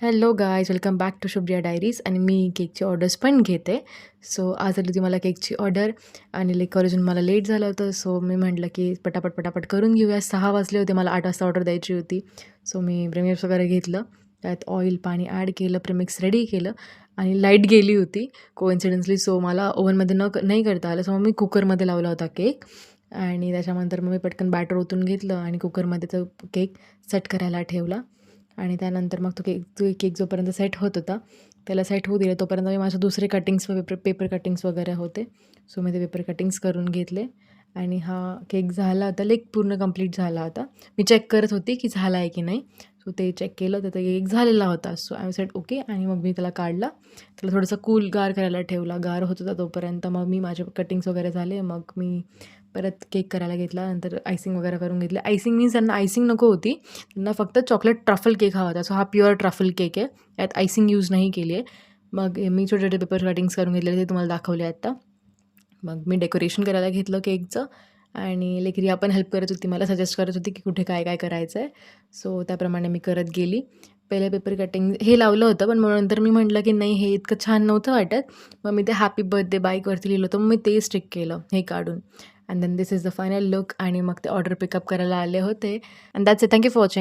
Hello guys, welcome back to Shubhriya diaries. आणि मी केकची ऑर्डर्स पण घेते. सो आज आली होती मला केकची ऑर्डर आणि कॉलेजून मला लेट झालं होतं. सो मी म्हटलं की पटापट करून घेऊया. 6 वाजले होते, मला 8 वाजता ऑर्डर द्यायची होती. सो मी प्रेमिक्स वगैरे घेतलं, त्यात ऑइल पाणी ॲड केलं, प्रेमिक्स रेडी केलं आणि लाईट गेली होती कोइन्सिडन्सली. सो मला ओव्हनमध्ये नाही करता आलं. सो मग मी कुकरमध्ये लावला होता केक आणि त्याच्यानंतर मग मी पटकन बॅटर ओतून घेतलं आणि कुकरमध्ये तो केक सेट करायला ठेवला. आणि त्यानंतर मग तो केक जोपर्यंत सेट होत होता त्याला सेट होऊ दिलं, तोपर्यंत मी माझे दुसरे कटिंग्स पेपर कटिंग्स वगैरे होते. सो मी ते पेपर कटिंग्स करून घेतले आणि हा केक झाला होता, पूर्ण कंप्लीट झाला होता. मी चेक करत होती की झाला आहे की नाही. सो ते चेक केलं तर ते केक झालेला होता. So I said okay. आणि मग मी त्याला काढला, त्याला थोडंसं गार करायला ठेवला. गार होत होता तोपर्यंत मग मी माझे कटिंग्स वगैरे झाले. मग मी परत केक करायला घेतला. नंतर आयसिंग वगैरे करून घेतले. आयसिंग मीन्स त्यांना आयसिंग नको होती, त्यांना फक्त चॉकलेट ट्रफल केक हवा होता. सो हा प्युअर ट्रफल केक आहे, यात आयसिंग यूज नाही केली आहे. मग मी छोटे छोटे पेपर कटिंग्स करून घेतलेले, ते तुम्हाला दाखवले आत्ता. मग मी डेकोरेशन करायला घेतलं केकचं आणि रिया पण हेल्प करत होती, मला सजेस्ट करत होती की कुठे काय काय करायचं आहे. सो त्याप्रमाणे मी करत गेली. पहिले पेपर कटिंग हे लावलं होतं, पण मग नंतर मी म्हटलं की नाही, हे इतकं छान नव्हतं वाटत. मग मी ते हॅपी बर्थडे बाईकवरती लिहिलं होतं, मग मी ते स्टिक केलं हे काढून. And then this is the final look. आणि मग ते ऑर्डर पिकअप करायला आले होते. And that's it. Thank you for watching.